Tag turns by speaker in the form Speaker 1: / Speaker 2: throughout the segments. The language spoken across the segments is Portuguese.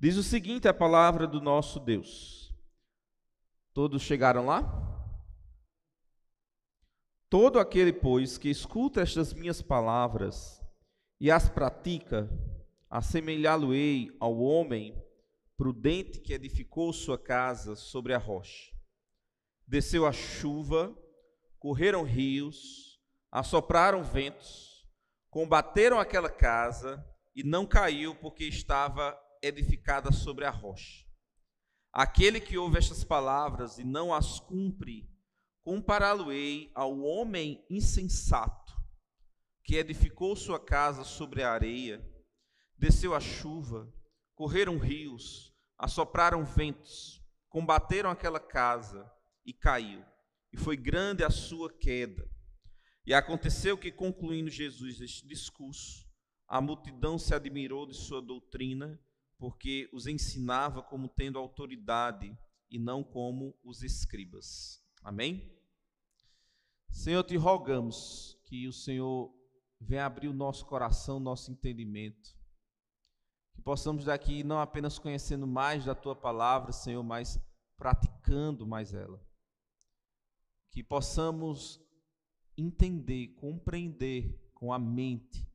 Speaker 1: Diz o seguinte a palavra do nosso Deus. Todos chegaram lá? Todo aquele, pois, que escuta estas minhas palavras e as pratica, assemelhá-lo-ei ao homem prudente que edificou sua casa sobre a rocha. Desceu a chuva, correram rios, assopraram ventos, combateram aquela casa e não caiu porque estava edificada sobre a rocha. Aquele que ouve estas palavras e não as cumpre, compará-lo-ei ao homem insensato, que edificou sua casa sobre a areia. Desceu a chuva, correram rios, assopraram ventos, combateram aquela casa e caiu. E foi grande a sua queda. E aconteceu que, concluindo Jesus este discurso, a multidão se admirou de sua doutrina, porque os ensinava como tendo autoridade e não como os escribas. Amém? Senhor, te rogamos que o Senhor venha abrir o nosso coração, nosso entendimento, que possamos daqui não apenas conhecendo mais da tua palavra, Senhor, mas praticando mais ela. Que possamos entender, compreender com a mente,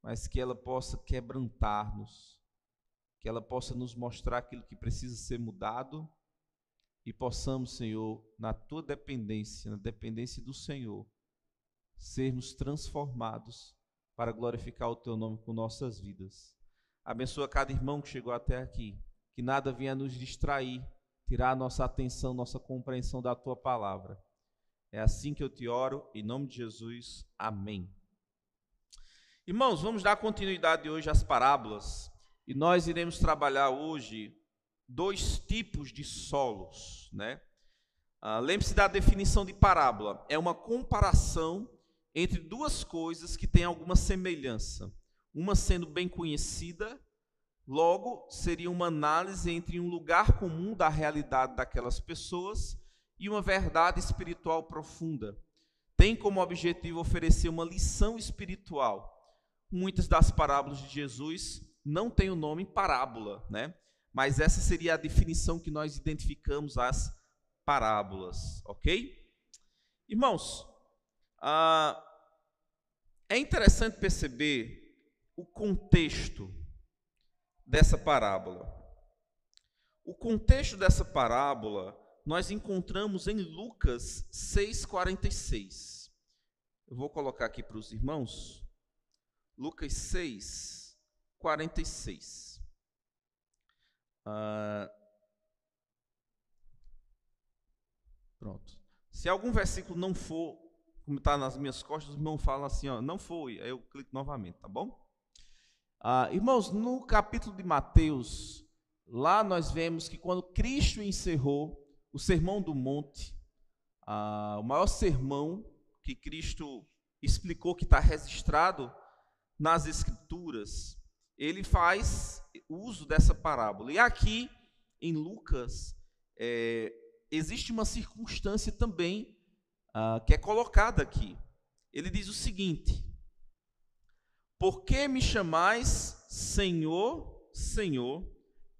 Speaker 1: mas que ela possa quebrantar-nos, que ela possa nos mostrar aquilo que precisa ser mudado e possamos, Senhor, na tua dependência, na dependência do Senhor, sermos transformados para glorificar o teu nome com nossas vidas. Abençoa cada irmão que chegou até aqui, que nada venha nos distrair, tirar a nossa atenção, nossa compreensão da tua palavra. É assim que eu te oro, em nome de Jesus, amém. Irmãos, vamos dar continuidade hoje às parábolas, e nós iremos trabalhar hoje dois tipos de solos, né? Lembre-se da definição de parábola, é uma comparação entre duas coisas que têm alguma semelhança, uma sendo bem conhecida, logo seria uma análise entre um lugar comum da realidade daquelas pessoas e uma verdade espiritual profunda. Tem como objetivo oferecer uma lição espiritual. Muitas das parábolas de Jesus não têm o nome parábola, né? Mas essa seria a definição que nós identificamos as parábolas, ok? Irmãos, é interessante perceber o contexto dessa parábola. O contexto dessa parábola nós encontramos em Lucas 6,46. Eu vou colocar aqui para os irmãos. Lucas 6,46. Pronto. Se algum versículo não for, como está nas minhas costas, os irmãos falam assim, ó, não foi, aí eu clico novamente, tá bom? Irmãos, no capítulo de Mateus, lá nós vemos que quando Cristo encerrou o Sermão do Monte, o maior sermão que Cristo explicou, que está registrado nas Escrituras, ele faz uso dessa parábola. E aqui, em Lucas, existe uma circunstância também que é colocada aqui. Ele diz o seguinte: por que me chamais Senhor, Senhor,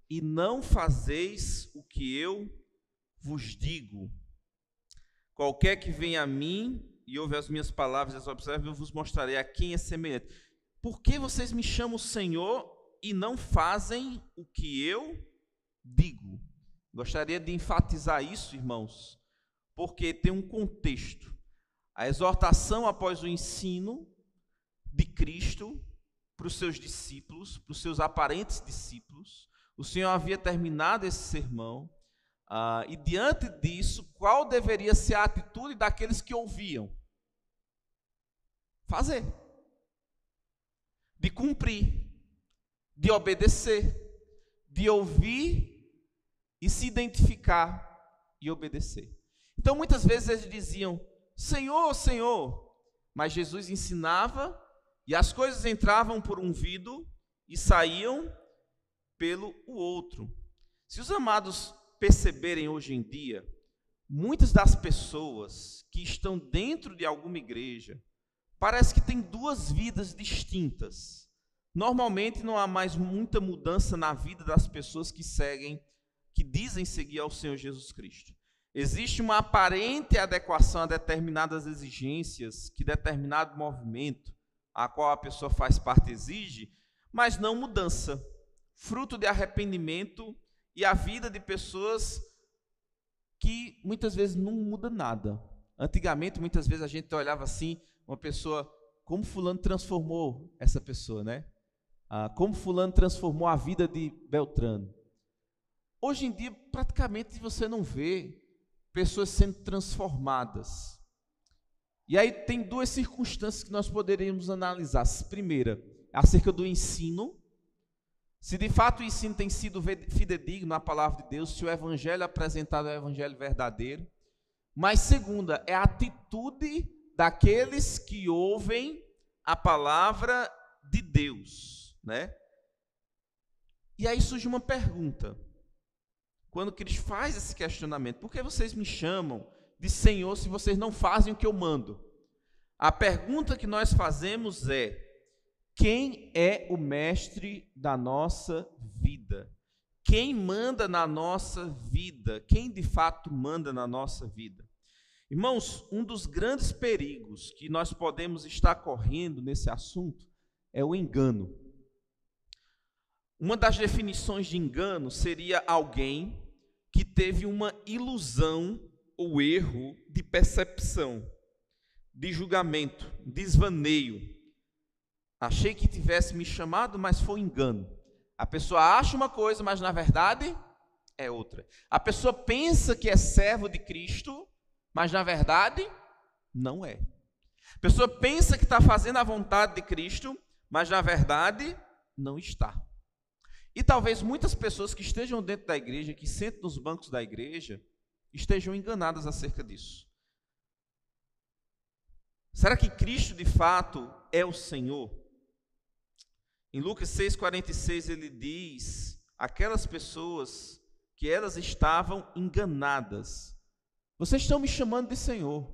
Speaker 1: e não fazeis o que eu vos digo? Qualquer que venha a mim e ouve as minhas palavras e as observe, eu vos mostrarei a quem é semelhante. Por que vocês me chamam Senhor e não fazem o que eu digo? Gostaria de enfatizar isso, irmãos, porque tem um contexto. A exortação após o ensino de Cristo para os seus discípulos, para os seus aparentes discípulos. O Senhor havia terminado esse sermão, e diante disso, qual deveria ser a atitude daqueles que ouviam? Fazer. De cumprir, de obedecer, de ouvir e se identificar e obedecer. Então, muitas vezes eles diziam, Senhor, Senhor, mas Jesus ensinava e as coisas entravam por um ouvido e saíam pelo outro. Se os amados perceberem hoje em dia, muitas das pessoas que estão dentro de alguma igreja, parece que têm duas vidas distintas. normalmente não há mais muita mudança na vida das pessoas que dizem seguir ao Senhor Jesus Cristo. Existe uma aparente adequação a determinadas exigências que determinado movimento a qual a pessoa faz parte exige, mas não mudança, fruto de arrependimento e a vida de pessoas que muitas vezes não muda nada. Antigamente, muitas vezes a gente olhava assim, uma pessoa, como fulano transformou essa pessoa, né? Como fulano transformou a vida de Beltrano. Hoje em dia, praticamente você não vê pessoas sendo transformadas. E aí tem duas circunstâncias que nós poderíamos analisar. Primeira, acerca do ensino. Se de fato o ensino tem sido fidedigno à palavra de Deus, se o evangelho apresentado é o evangelho verdadeiro. Mas segunda, é a atitude daqueles que ouvem a palavra de Deus, né? E aí surge uma pergunta. Quando Cristo faz esse questionamento, por que vocês me chamam de Senhor se vocês não fazem o que eu mando? A pergunta que nós fazemos é: quem é o mestre da nossa vida? Quem manda na nossa vida? Quem de fato manda na nossa vida? Irmãos, um dos grandes perigos que nós podemos estar correndo nesse assunto é o engano. Uma das definições de engano seria alguém que teve uma ilusão ou erro de percepção, de julgamento, desvaneio. Achei que tivesse me chamado, mas foi engano. A pessoa acha uma coisa, mas na verdade é outra. A pessoa pensa que é servo de Cristo, mas na verdade não é. A pessoa pensa que está fazendo a vontade de Cristo, mas na verdade não está. E talvez muitas pessoas que estejam dentro da igreja, que sentam nos bancos da igreja, estejam enganadas acerca disso. Será que Cristo de fato é o Senhor? Em Lucas 6,46 ele diz, aquelas pessoas que elas estavam enganadas. Vocês estão me chamando de Senhor,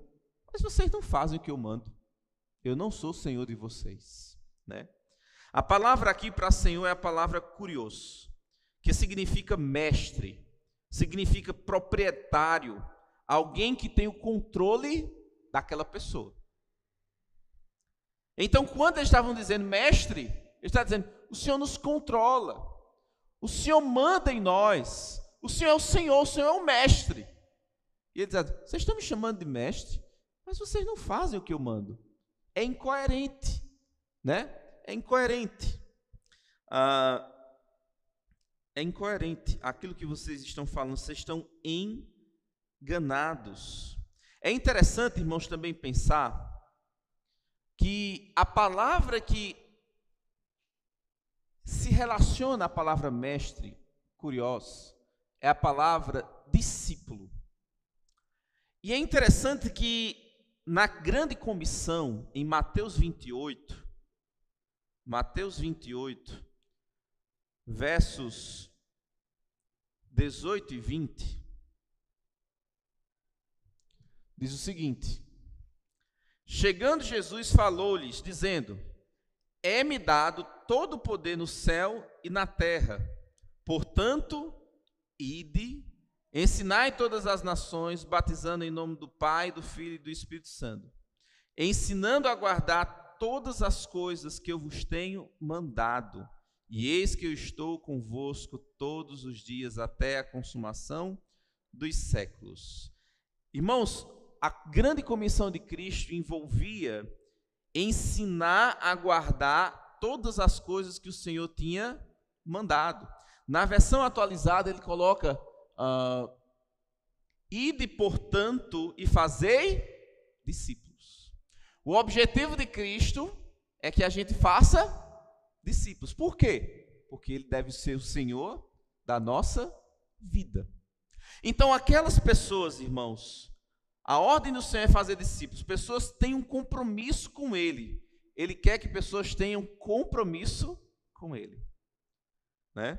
Speaker 1: mas vocês não fazem o que eu mando. Eu não sou o Senhor de vocês, né? A palavra aqui para Senhor é a palavra kurios, que significa mestre, significa proprietário, alguém que tem o controle daquela pessoa. Então, quando eles estavam dizendo mestre, ele está dizendo, o Senhor nos controla, o Senhor manda em nós, o Senhor é o Senhor é o mestre. E ele diz, vocês estão me chamando de mestre, mas vocês não fazem o que eu mando. É incoerente, né? É incoerente. É incoerente aquilo que vocês estão falando, vocês estão enganados. É interessante, irmãos, também pensar que a palavra que se relaciona à palavra mestre, kurios, é a palavra discípulo. E é interessante que na grande comissão, em Mateus 28, versos 18 e 20, diz o seguinte: chegando Jesus falou-lhes, dizendo, é-me dado todo o poder no céu e na terra, portanto, ide, ensinai todas as nações, batizando em nome do Pai, do Filho e do Espírito Santo, ensinando a guardar todas as coisas que eu vos tenho mandado, e eis que eu estou convosco todos os dias até a consumação dos séculos. Irmãos, a grande comissão de Cristo envolvia ensinar a guardar todas as coisas que o Senhor tinha mandado. Na versão atualizada ele coloca, ide, portanto, e fazei discípulos. O objetivo de Cristo é que a gente faça discípulos. Por quê? Porque Ele deve ser o Senhor da nossa vida. Então, aquelas pessoas, irmãos, a ordem do Senhor é fazer discípulos. Pessoas têm um compromisso com Ele. Ele quer que pessoas tenham compromisso com Ele, né?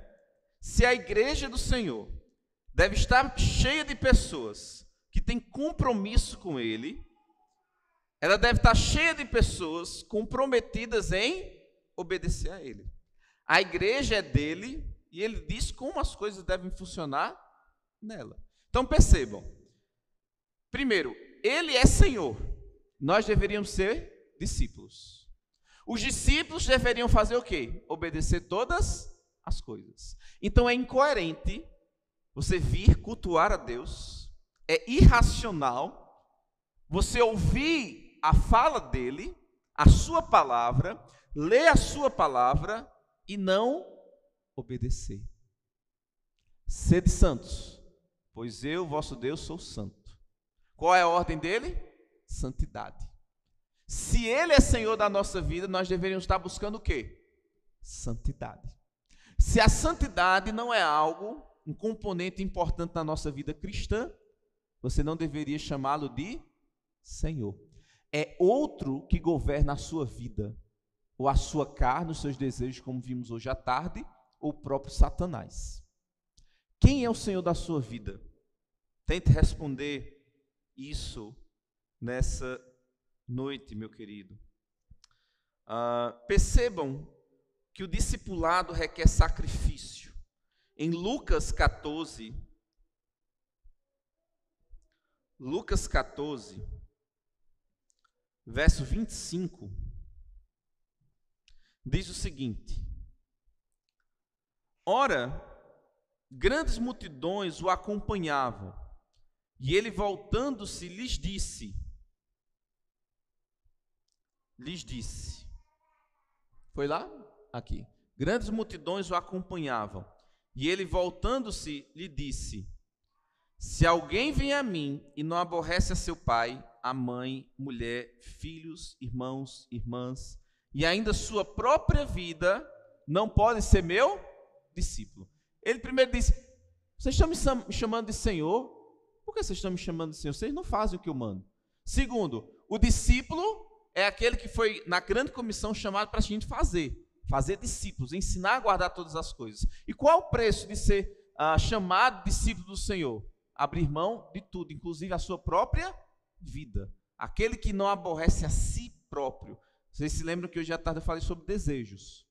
Speaker 1: Se a igreja do Senhor deve estar cheia de pessoas que têm compromisso com Ele, ela deve estar cheia de pessoas comprometidas em obedecer a Ele. A igreja é dele e ele diz como as coisas devem funcionar nela. Então percebam. Primeiro, ele é Senhor. Nós deveríamos ser discípulos. Os discípulos deveriam fazer o quê? Obedecer todas as coisas. Então é incoerente você vir cultuar a Deus, é irracional você ouvir a fala dele, a sua palavra, ler a sua palavra e não obedecer. Sede santos, pois eu, vosso Deus, sou santo. Qual é a ordem dele? Santidade. Se ele é Senhor da nossa vida, nós deveríamos estar buscando o quê? Santidade. Se a santidade não é algo, um componente importante na nossa vida cristã, você não deveria chamá-lo de Senhor. É outro que governa a sua vida, ou a sua carne, os seus desejos, como vimos hoje à tarde, ou o próprio Satanás. Quem é o Senhor da sua vida? Tente responder isso nessa noite, meu querido. Percebam que o discipulado requer sacrifício. Em Lucas 14, verso 25, diz o seguinte: ora, grandes multidões o acompanhavam, e ele voltando-se lhes disse, foi lá? Aqui. Grandes multidões o acompanhavam, e ele voltando-se lhe disse, se alguém vem a mim e não aborrece a seu pai, a mãe, mulher, filhos, irmãos, irmãs, e ainda sua própria vida, não pode ser meu discípulo. Ele primeiro disse, vocês estão me chamando de Senhor? Por que vocês estão me chamando de Senhor? Vocês não fazem o que eu mando. Segundo, o discípulo é aquele que foi na grande comissão chamado para a gente fazer discípulos, ensinar a guardar todas as coisas. E qual é o preço de ser chamado discípulo do Senhor? Abrir mão de tudo, inclusive a sua própria vida. Aquele que não aborrece a si próprio. Vocês se lembram que hoje à tarde eu falei sobre desejos.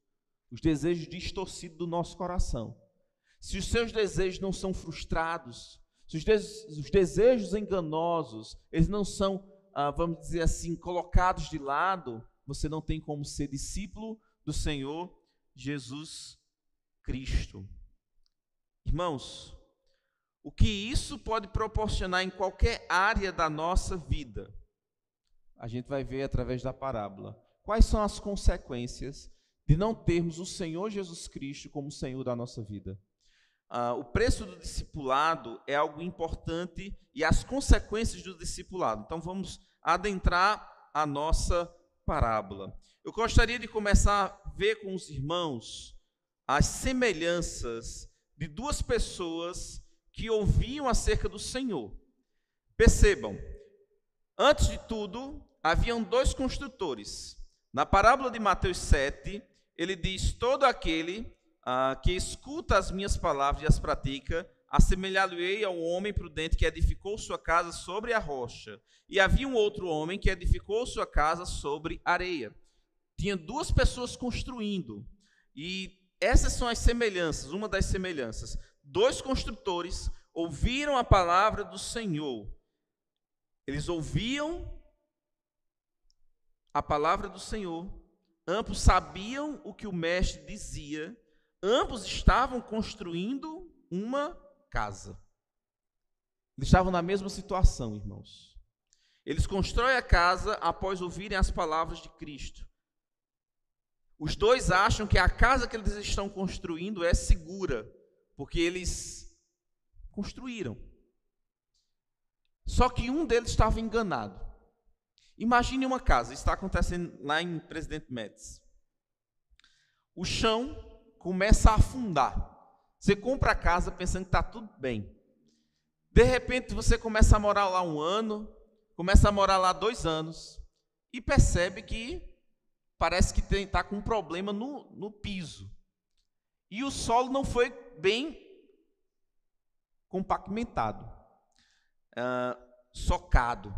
Speaker 1: Os desejos distorcidos do nosso coração. Se os seus desejos não são frustrados, se os desejos enganosos, eles não são, vamos dizer assim, colocados de lado, você não tem como ser discípulo do Senhor Jesus Cristo. Irmãos, o que isso pode proporcionar em qualquer área da nossa vida, a gente vai ver através da parábola. Quais são as consequências de não termos o Senhor Jesus Cristo como Senhor da nossa vida? O preço do discipulado é algo importante e as consequências do discipulado. Então vamos adentrar a nossa parábola. Eu gostaria de começar a ver com os irmãos as semelhanças de duas pessoas que ouviam acerca do Senhor. Percebam, antes de tudo, haviam dois construtores. Na parábola de Mateus 7, ele diz, todo aquele que escuta as minhas palavras e as pratica, assemelhá-lo-ei ao homem prudente que edificou sua casa sobre a rocha. E havia um outro homem que edificou sua casa sobre areia. Tinha duas pessoas construindo. E essas são as semelhanças, uma das semelhanças. Dois construtores ouviram a palavra do Senhor. Eles ouviam a palavra do Senhor. Ambos sabiam o que o mestre dizia. Ambos estavam construindo uma casa. Eles estavam na mesma situação, irmãos. Eles constroem a casa após ouvirem as palavras de Cristo. Os dois acham que a casa que eles estão construindo é segura, porque eles construíram. Só que um deles estava enganado. Imagine uma casa, isso está acontecendo lá em Presidente Médici. O chão começa a afundar. Você compra a casa pensando que está tudo bem. De repente você começa a morar lá 1 ano, começa a morar lá 2 anos, e percebe que parece que está com um problema no piso. E o solo não foi bem compactado, socado.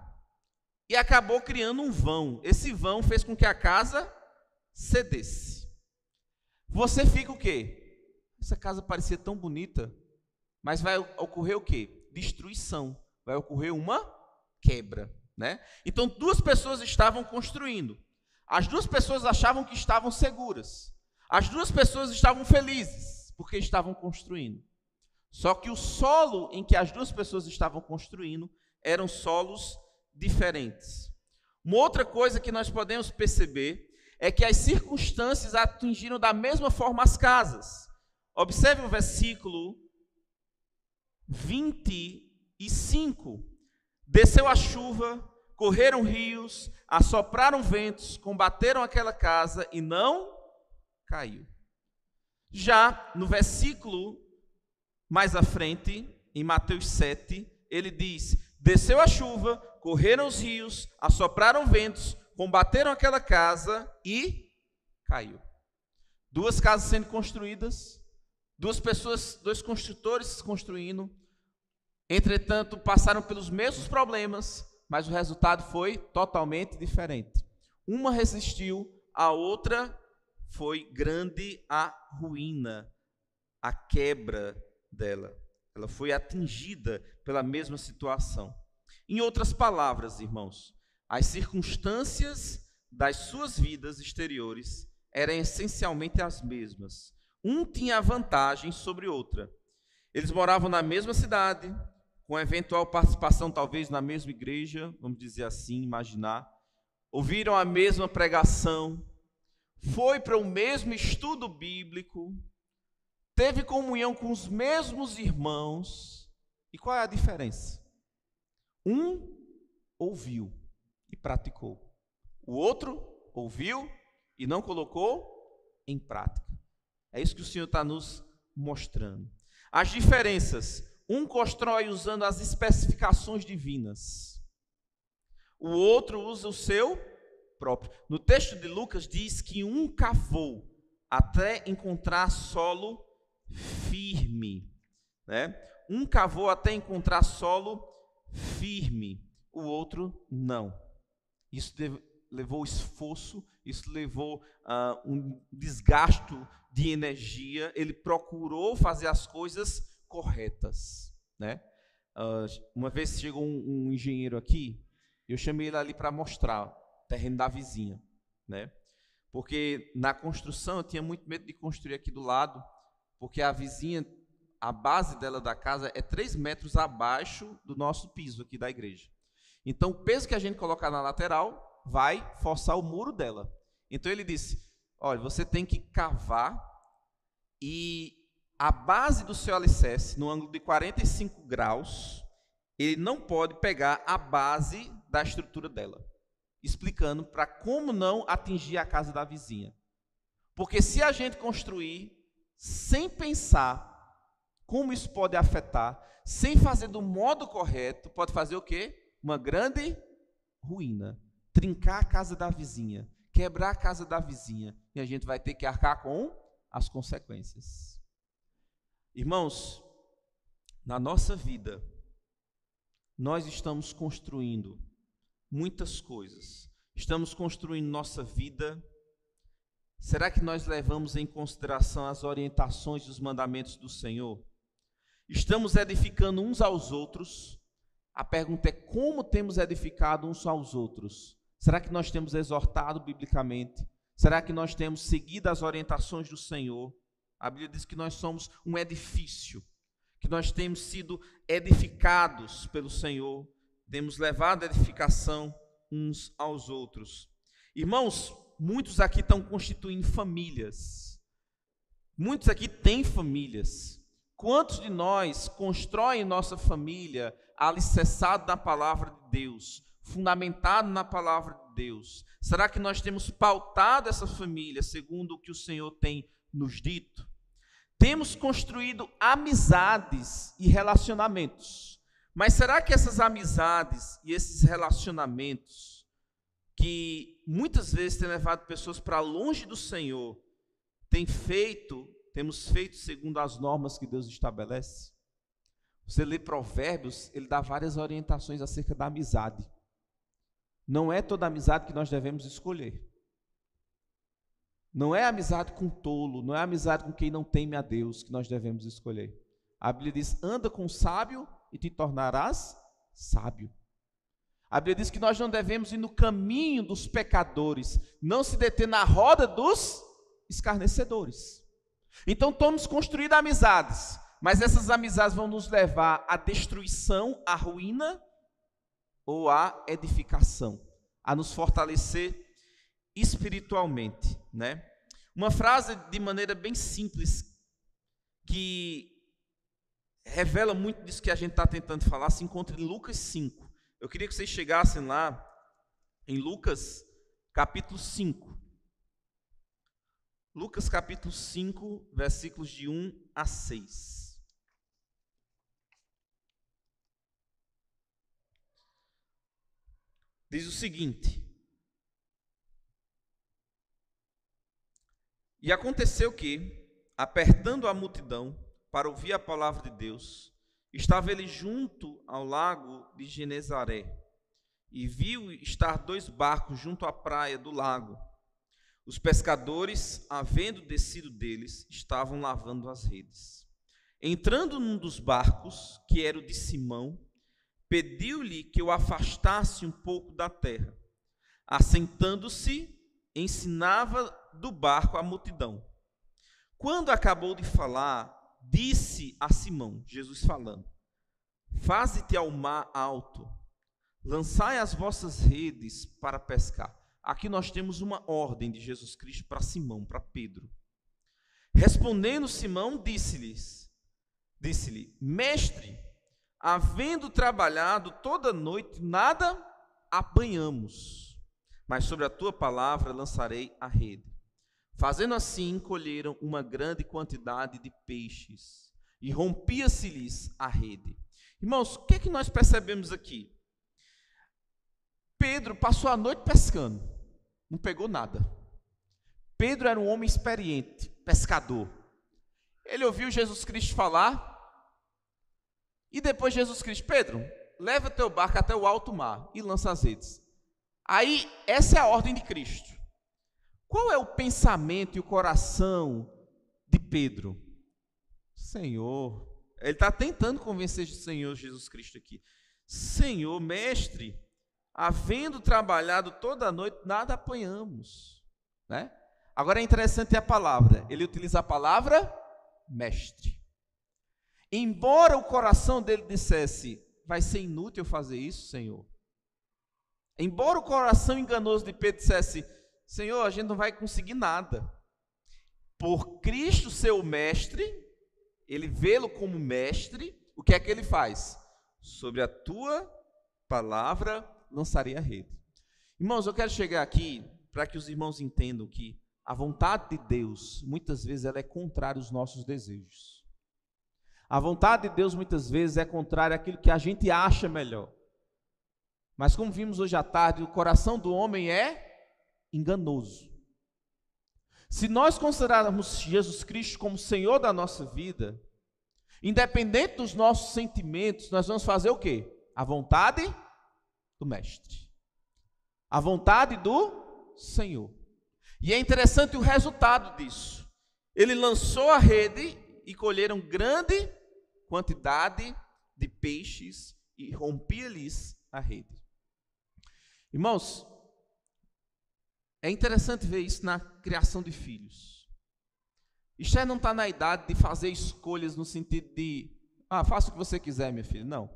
Speaker 1: E acabou criando um vão. Esse vão fez com que a casa cedesse. você fica o quê? Essa casa parecia tão bonita, mas vai ocorrer o quê? Destruição, vai ocorrer uma quebra, né? Então, duas pessoas estavam construindo. As duas pessoas achavam que estavam seguras. As duas pessoas estavam felizes, porque estavam construindo. Só que o solo em que as duas pessoas estavam construindo eram solos diferentes. Uma outra coisa que nós podemos perceber é que as circunstâncias atingiram da mesma forma as casas. Observe o versículo 25. Desceu a chuva, correram rios, assopraram ventos, combateram aquela casa e não caiu. Já no versículo mais à frente, em Mateus 7, ele diz: desceu a chuva, correram os rios, assopraram ventos, combateram aquela casa e caiu. Duas casas sendo construídas, duas pessoas, dois construtores construindo, entretanto passaram pelos mesmos problemas, mas o resultado foi totalmente diferente. Uma resistiu, a outra foi grande a ruína, a quebra dela. Ela foi atingida pela mesma situação. Em outras palavras, irmãos, as circunstâncias das suas vidas exteriores eram essencialmente as mesmas. Um tinha vantagem sobre outra. Eles moravam na mesma cidade, com eventual participação talvez na mesma igreja, vamos dizer assim, imaginar. Ouviram a mesma pregação, foi para o mesmo estudo bíblico, teve comunhão com os mesmos irmãos. E qual é a diferença? Um ouviu e praticou. O outro ouviu e não colocou em prática. É isso que o Senhor está nos mostrando. As diferenças: um constrói usando as especificações divinas, o outro usa o seu próprio. No texto de Lucas diz que um cavou até encontrar solo firme, né? Um cavou até encontrar solo firme, o outro não. Isso levou esforço, isso levou um desgaste de energia. Ele procurou fazer as coisas corretas, né? Uma vez chegou um engenheiro aqui, eu chamei ele ali para mostrar o terreno da vizinha, né? Porque na construção eu tinha muito medo de construir aqui do lado, porque a vizinha, a base dela da casa é 3 metros abaixo do nosso piso aqui da igreja. Então o peso que a gente colocar na lateral vai forçar o muro dela. Então ele disse: olha, você tem que cavar e a base do seu alicerce, no ângulo de 45 graus, ele não pode pegar a base da estrutura dela. Explicando para como não atingir a casa da vizinha. Porque se a gente construir sem pensar como isso pode afetar, sem fazer do modo correto, pode fazer o quê? Uma grande ruína. Trincar a casa da vizinha, quebrar a casa da vizinha, e a gente vai ter que arcar com as consequências. Irmãos, na nossa vida, nós estamos construindo muitas coisas. Estamos construindo nossa vida. Será que nós levamos em consideração as orientações dos mandamentos do Senhor? Estamos edificando uns aos outros? A pergunta é: como temos edificado uns aos outros? Será que nós temos exortado biblicamente? Será que nós temos seguido as orientações do Senhor? A Bíblia diz que nós somos um edifício, que nós temos sido edificados pelo Senhor, temos levado a edificação uns aos outros. Irmãos, muitos aqui estão constituindo famílias. Muitos aqui têm famílias. Quantos de nós constroem nossa família alicerçado na palavra de Deus, fundamentado na palavra de Deus? Será que nós temos pautado essa família segundo o que o Senhor tem nos dito? Temos construído amizades e relacionamentos. Mas será que essas amizades e esses relacionamentos, que muitas vezes têm levado pessoas para longe do Senhor, temos feito segundo as normas que Deus estabelece? Você lê Provérbios, ele dá várias orientações acerca da amizade. Não é toda amizade que nós devemos escolher.
Speaker 2: Não é amizade com tolo, não é amizade com quem não teme a Deus que nós devemos escolher. A Bíblia diz, anda com o sábio e te tornarás sábio. A Bíblia diz que nós não devemos ir no caminho dos pecadores, não se deter na roda dos escarnecedores. Então estamos construindo amizades, mas essas amizades vão nos levar à destruição, à ruína ou à edificação, a nos fortalecer espiritualmente, né? Uma frase de maneira bem simples que revela muito disso que a gente está tentando falar se encontra em Lucas 5. Eu queria que vocês chegassem lá em Lucas capítulo 5. Lucas capítulo 5, versículos de 1 a 6. Diz o seguinte: E aconteceu que, apertando a multidão para ouvir a palavra de Deus, estava ele junto ao lago de Genezaré, e viu estar 2 barcos junto à praia do lago. Os pescadores, havendo descido deles, estavam lavando as redes. Entrando num dos barcos, que era o de Simão, pediu-lhe que o afastasse um pouco da terra. Assentando-se, ensinava do barco a multidão. Quando acabou de falar, disse a Simão, Jesus falando: Faze-te ao mar alto, lançai as vossas redes para pescar. Aqui nós temos uma ordem de Jesus Cristo para Simão, para Pedro. Respondendo Simão, disse-lhe: Mestre, havendo trabalhado toda noite, nada apanhamos, mas sobre a tua palavra lançarei a rede. Fazendo assim, colheram uma grande quantidade de peixes, e rompia-se-lhes a rede. Irmãos, o que é que nós percebemos aqui? Pedro passou a noite pescando, não pegou nada. Pedro era um homem experiente, pescador. Ele ouviu Jesus Cristo falar, e depois Jesus Cristo: Pedro, leva teu barco até o alto mar e lança as redes. Aí, essa é a ordem de Cristo. Qual é o pensamento e o coração de Pedro? Senhor, ele está tentando convencer o Senhor Jesus Cristo aqui. Senhor, mestre, havendo trabalhado toda a noite, nada apanhamos, né? Agora é interessante a palavra, ele utiliza a palavra mestre. Embora o coração dele dissesse: vai ser inútil eu fazer isso, Senhor. Embora o coração enganoso de Pedro dissesse: Senhor, a gente não vai conseguir nada. Por Cristo ser o mestre, ele vê-lo como mestre, o que é que ele faz? Sobre a tua palavra lançarei a rede. Irmãos, eu quero chegar aqui para que os irmãos entendam que a vontade de Deus, muitas vezes, ela é contrária aos nossos desejos. A vontade de Deus, muitas vezes, é contrária àquilo que a gente acha melhor. Mas como vimos hoje à tarde, o coração do homem é enganoso. Se nós considerarmos Jesus Cristo como Senhor da nossa vida, independente dos nossos sentimentos, nós vamos fazer o quê? A vontade do Mestre, a vontade do Senhor. E é interessante o resultado disso. Ele lançou a rede e colheram grande quantidade de peixes e rompia-lhes a rede. Irmãos, é interessante ver isso na criação de filhos. Esther não está na idade de fazer escolhas no sentido de: faça o que você quiser, minha filha. Não.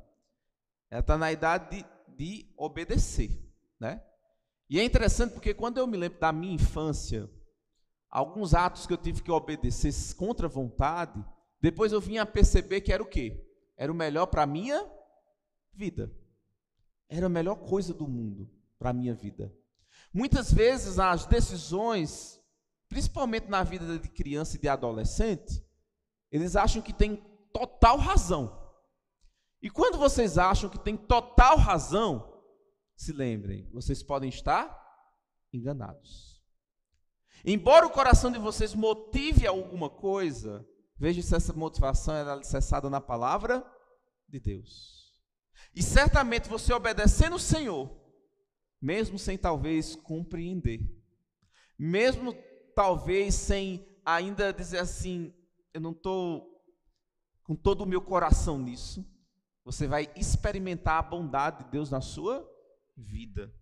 Speaker 2: Ela está na idade de obedecer, né? E é interessante porque quando eu me lembro da minha infância, alguns atos que eu tive que obedecer contra a vontade, depois eu vinha a perceber que era o quê? Era o melhor para a minha vida. Era a melhor coisa do mundo para a minha vida. Muitas vezes as decisões, principalmente na vida de criança e de adolescente, eles acham que tem total razão. E quando vocês acham que tem total razão, se lembrem, vocês podem estar enganados. Embora o coração de vocês motive alguma coisa, veja se essa motivação é alicerçada na palavra de Deus. E certamente você obedecendo o Senhor, mesmo sem talvez compreender, mesmo talvez sem ainda dizer assim, eu não estou com todo o meu coração nisso, você vai experimentar a bondade de Deus na sua vida.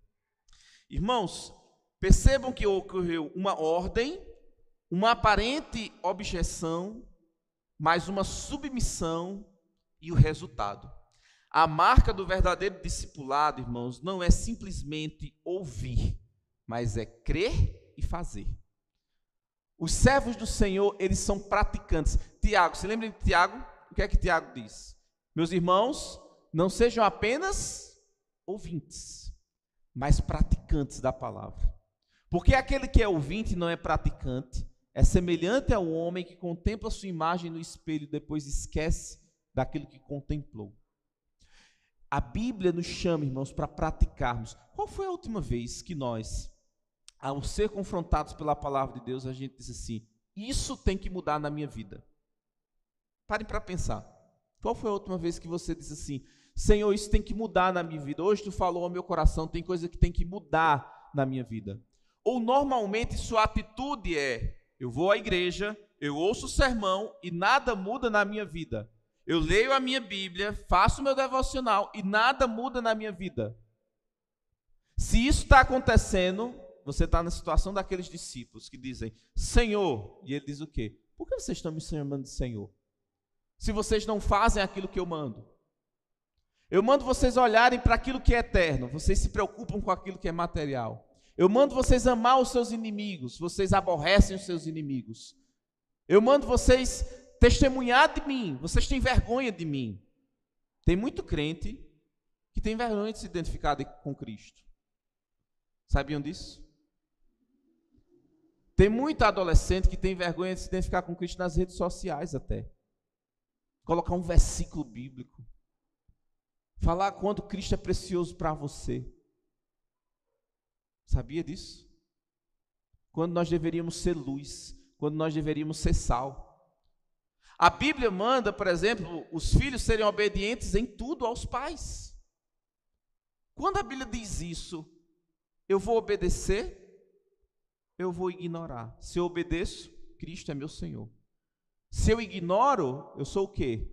Speaker 2: Irmãos, percebam que ocorreu uma ordem, uma aparente objeção, mais uma submissão e o resultado. A marca do verdadeiro discipulado, irmãos, não é simplesmente ouvir, mas é crer e fazer. Os servos do Senhor, eles são praticantes. Tiago, se lembra de Tiago? O que é que Tiago diz? Meus irmãos, não sejam apenas ouvintes, mas praticantes da palavra. Porque aquele que é ouvinte e não é praticante, é semelhante ao homem que contempla sua imagem no espelho e depois esquece daquilo que contemplou. A Bíblia nos chama, irmãos, para praticarmos. Qual foi a última vez que nós, ao ser confrontados pela palavra de Deus, a gente diz assim, isso tem que mudar na minha vida? Parem para pensar. Qual foi a última vez que você disse assim, Senhor, isso tem que mudar na minha vida? Hoje tu falou ao meu coração, tem coisa que tem que mudar na minha vida. Ou normalmente sua atitude é, eu vou à igreja, eu ouço o sermão e nada muda na minha vida. Eu leio a minha Bíblia, faço o meu devocional e nada muda na minha vida. Se isso está acontecendo, você está na situação daqueles discípulos que dizem, Senhor, e ele diz o quê? Por que vocês estão me chamando de Senhor? Se vocês não fazem aquilo que eu mando. Eu mando vocês olharem para aquilo que é eterno, vocês se preocupam com aquilo que é material. Eu mando vocês amar os seus inimigos, vocês aborrecem os seus inimigos. Eu mando vocês testemunhar de mim, vocês têm vergonha de mim. Tem muito crente que tem vergonha de se identificar com Cristo. Sabiam disso? Tem muito adolescente que tem vergonha de se identificar com Cristo nas redes sociais até. Colocar um versículo bíblico. Falar quanto Cristo é precioso para você. Sabia disso? Quando nós deveríamos ser luz, quando nós deveríamos ser sal. A Bíblia manda, por exemplo, os filhos serem obedientes em tudo aos pais. Quando a Bíblia diz isso, eu vou obedecer, eu vou ignorar. Se eu obedeço, Cristo é meu Senhor. Se eu ignoro, eu sou o quê?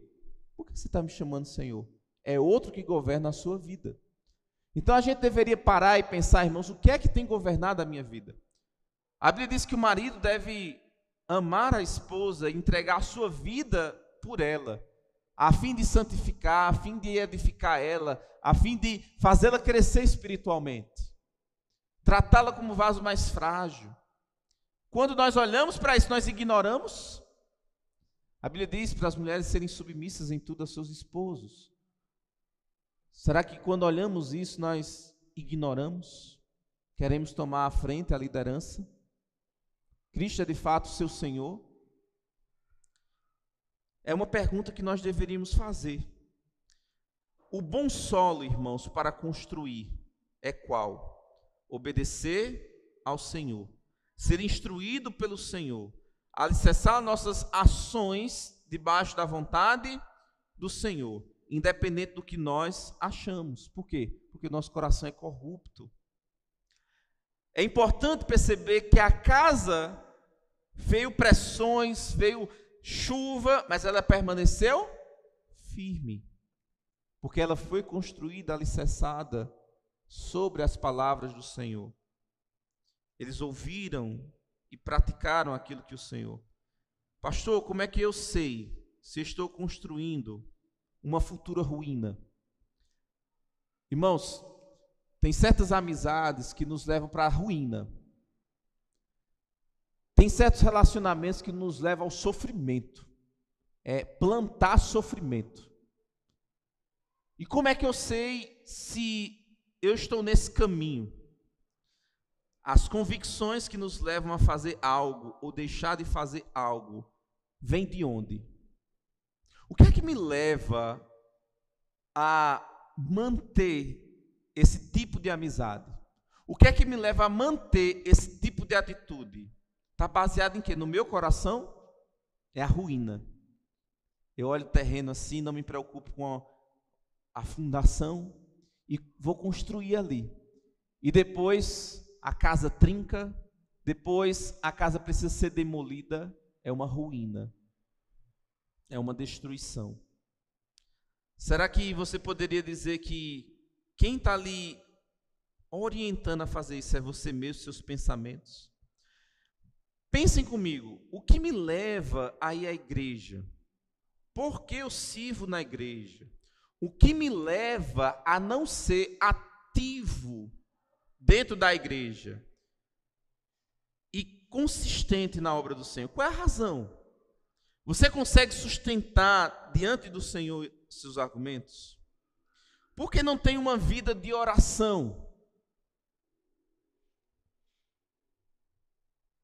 Speaker 2: Por que você está me chamando Senhor? É outro que governa a sua vida. Então a gente deveria parar e pensar, irmãos, o que é que tem governado a minha vida? A Bíblia diz que o marido deve amar a esposa e entregar a sua vida por ela, a fim de santificar, a fim de edificar ela, a fim de fazê-la crescer espiritualmente, tratá-la como vaso mais frágil. Quando nós olhamos para isso, nós ignoramos. A Bíblia diz para as mulheres serem submissas em tudo aos seus esposos. Será que quando olhamos isso, nós ignoramos? Queremos tomar à frente a liderança? Cristo é de fato seu Senhor? É uma pergunta que nós deveríamos fazer. O bom solo, irmãos, para construir é qual? Obedecer ao Senhor, ser instruído pelo Senhor, alicerçar nossas ações debaixo da vontade do Senhor, independente do que nós achamos. Por quê? Porque nosso coração é corrupto. É importante perceber que a casa veio pressões, veio chuva, mas ela permaneceu firme, porque ela foi construída, alicerçada sobre as palavras do Senhor. Eles ouviram e praticaram aquilo que o Senhor. Pastor, como é que eu sei se estou construindo uma futura ruína? Irmãos, tem certas amizades que nos levam para a ruína. Tem certos relacionamentos que nos levam ao sofrimento. É plantar sofrimento. E como é que eu sei se eu estou nesse caminho? As convicções que nos levam a fazer algo ou deixar de fazer algo, vêm de onde? O que é que me leva a manter esse tipo de amizade? O que é que me leva a manter esse tipo de atitude? Está baseado em quê? No meu coração é a ruína. Eu olho o terreno assim, não me preocupo com a fundação e vou construir ali. E depois a casa trinca, Depois a casa precisa ser demolida, é uma ruína, é uma destruição. Será que você poderia dizer que quem está ali orientando a fazer isso é você mesmo, seus pensamentos? Pensem comigo, o que me leva a ir à igreja? Por que eu sirvo na igreja? O que me leva a não ser ativo dentro da igreja e consistente na obra do Senhor? Qual é a razão? Você consegue sustentar diante do Senhor seus argumentos? Por que não tem uma vida de oração?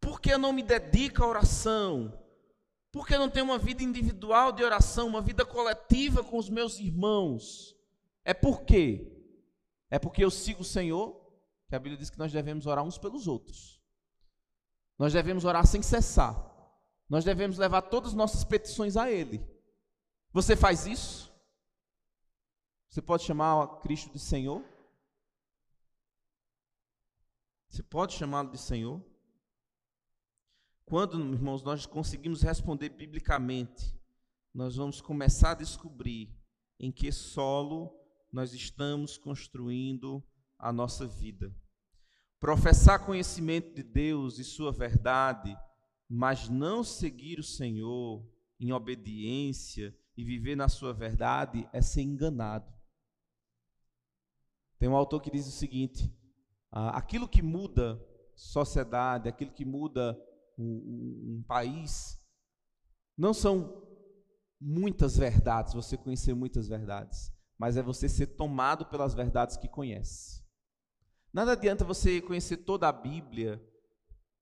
Speaker 2: Por que eu não me dedico à oração? Por que eu não tenho uma vida individual de oração, uma vida coletiva com os meus irmãos? É por quê? É porque eu sigo o Senhor, que a Bíblia diz que nós devemos orar uns pelos outros. Nós devemos orar sem cessar. Nós devemos levar todas as nossas petições a Ele. Você faz isso? Você pode chamar a Cristo de Senhor? Você pode chamá-lo de Senhor? Quando, irmãos, nós conseguimos responder biblicamente, nós vamos começar a descobrir em que solo nós estamos construindo a nossa vida. Professar conhecimento de Deus e sua verdade, mas não seguir o Senhor em obediência e viver na sua verdade é ser enganado. Tem um autor que diz o seguinte: aquilo que muda sociedade, aquilo que muda um país, não são muitas verdades, você conhecer muitas verdades, mas é você ser tomado pelas verdades que conhece. Nada adianta você conhecer toda a Bíblia,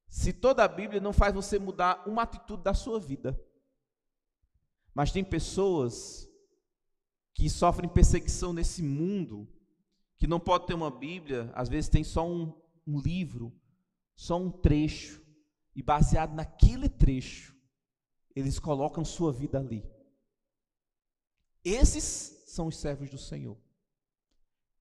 Speaker 2: se toda a Bíblia não faz você mudar uma atitude da sua vida. Mas tem pessoas que sofrem perseguição nesse mundo, que não pode ter uma Bíblia, às vezes tem só um livro, só um trecho, e baseado naquele trecho, eles colocam sua vida ali. Esses são os servos do Senhor.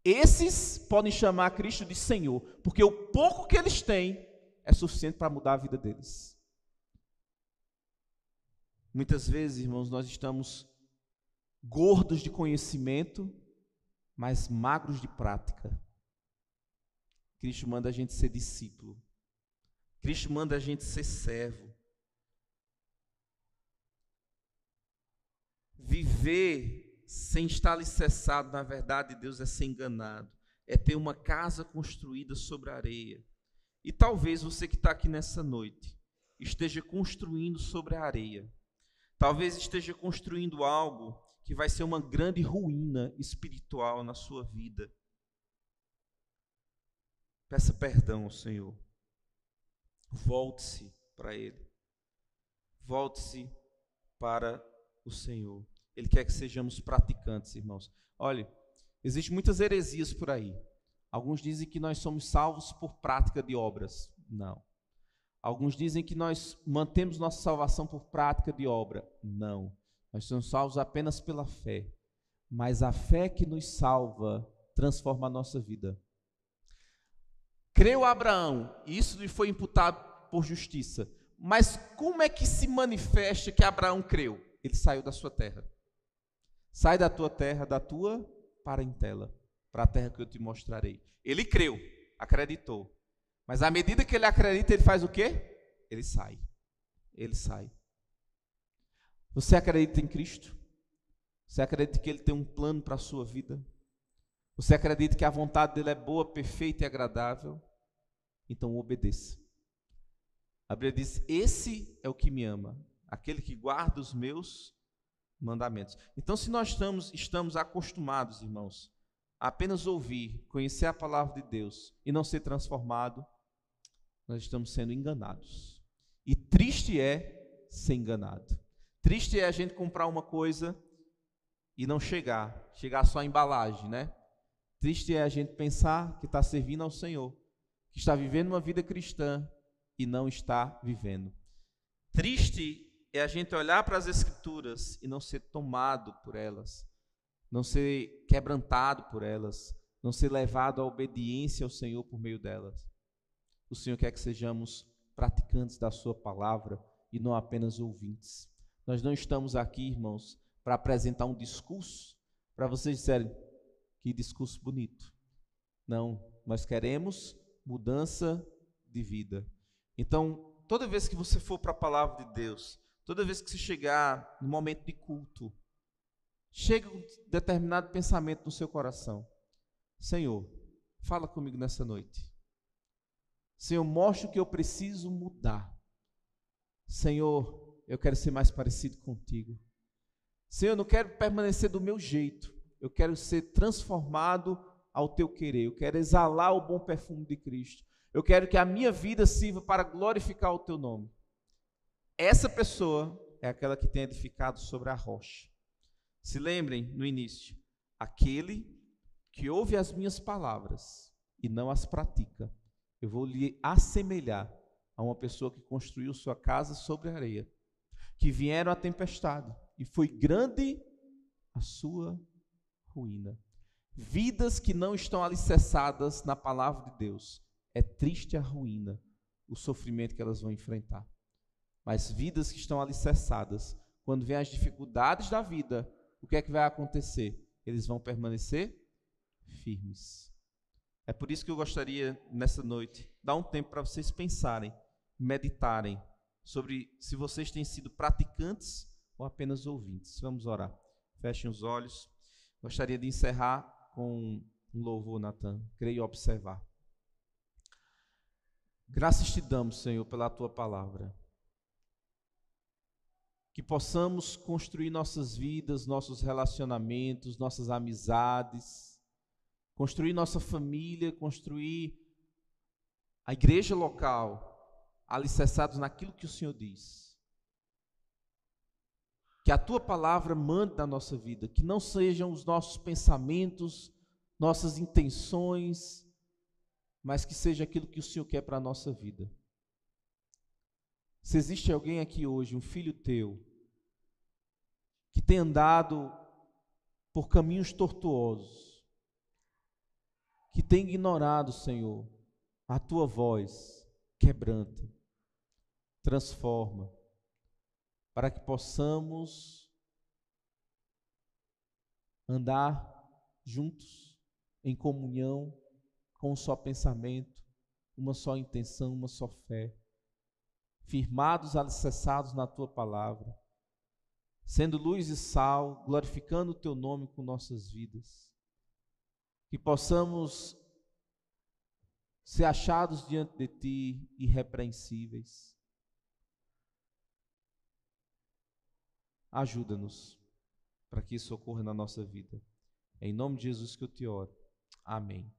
Speaker 2: Esses podem chamar Cristo de Senhor, porque o pouco que eles têm é suficiente para mudar a vida deles. Muitas vezes, irmãos, nós estamos gordos de conhecimento, mas magros de prática. Cristo manda a gente ser discípulo. Cristo manda a gente ser servo. Viver sem estar alicerçado na verdade de Deus é ser enganado. É ter uma casa construída sobre a areia. E talvez você que está aqui nessa noite esteja construindo sobre a areia. Talvez esteja construindo algo que vai ser uma grande ruína espiritual na sua vida. Peça perdão ao Senhor. Volte-se para Ele. Volte-se para o Senhor. Ele quer que sejamos praticantes, irmãos. Olha, existem muitas heresias por aí. Alguns dizem que nós somos salvos por prática de obras. Não. Alguns dizem que nós mantemos nossa salvação por prática de obra. Não. Nós somos salvos apenas pela fé. Mas a fé que nos salva transforma a nossa vida. Creu Abraão, e isso lhe foi imputado por justiça. Mas como é que se manifesta que Abraão creu? Ele saiu da sua terra. Sai da tua terra, da tua parentela, para a terra que eu te mostrarei. Ele creu, acreditou. Mas à medida que ele acredita, ele faz o quê? Ele sai. Ele sai. Você acredita em Cristo? Você acredita que Ele tem um plano para a sua vida? Você acredita que a vontade dEle é boa, perfeita e agradável? Então obedeça. A Bíblia diz: esse é o que me ama, aquele que guarda os meus mandamentos. Então, se nós estamos acostumados, irmãos, a apenas ouvir, conhecer a palavra de Deus e não ser transformado, nós estamos sendo enganados. E triste é ser enganado. Triste é a gente comprar uma coisa e não chegar só a embalagem, né? Triste é a gente pensar que está servindo ao Senhor, que está vivendo uma vida cristã e não está vivendo. Triste é a gente olhar para as Escrituras e não ser tomado por elas, não ser quebrantado por elas, não ser levado à obediência ao Senhor por meio delas. O Senhor quer que sejamos praticantes da sua palavra e não apenas ouvintes. Nós não estamos aqui, irmãos, para apresentar um discurso, para vocês disserem, que discurso bonito. Não, nós queremos mudança de vida. Então, toda vez que você for para a palavra de Deus, toda vez que você chegar no momento de culto, chega um determinado pensamento no seu coração. Senhor, fala comigo nessa noite. Senhor, mostra o que eu preciso mudar. Senhor, eu quero ser mais parecido contigo. Senhor, eu não quero permanecer do meu jeito. Eu quero ser transformado ao teu querer. Eu quero exalar o bom perfume de Cristo. Eu quero que a minha vida sirva para glorificar o teu nome. Essa pessoa é aquela que tem edificado sobre a rocha. Se lembrem no início, aquele que ouve as minhas palavras e não as pratica, eu vou lhe assemelhar a uma pessoa que construiu sua casa sobre a areia, que vieram a tempestade e foi grande a sua ruína. Vidas que não estão alicerçadas na palavra de Deus, é triste a ruína, o sofrimento que elas vão enfrentar. Mas vidas que estão alicerçadas, quando vêm as dificuldades da vida, o que é que vai acontecer? Eles vão permanecer firmes. É por isso que eu gostaria, nessa noite, dar um tempo para vocês pensarem, meditarem sobre se vocês têm sido praticantes ou apenas ouvintes. Vamos orar. Fechem os olhos. Gostaria de encerrar com um louvor, Natan. Creio observar. Graças te damos, Senhor, pela tua palavra. Que possamos construir nossas vidas, nossos relacionamentos, nossas amizades, construir nossa família, construir a igreja local, alicerçados naquilo que o Senhor diz. Que a tua palavra mande na nossa vida, que não sejam os nossos pensamentos, nossas intenções, mas que seja aquilo que o Senhor quer para a nossa vida. Se existe alguém aqui hoje, um filho teu, que tem andado por caminhos tortuosos, que tem ignorado, Senhor, a tua voz, quebranta, transforma, para que possamos andar juntos, em comunhão, com um só pensamento, uma só intenção, uma só fé, firmados, alicerçados na tua palavra, sendo luz e sal, glorificando o teu nome com nossas vidas, que possamos ser achados diante de ti irrepreensíveis. Ajuda-nos para que isso ocorra na nossa vida. É em nome de Jesus que eu te oro. Amém.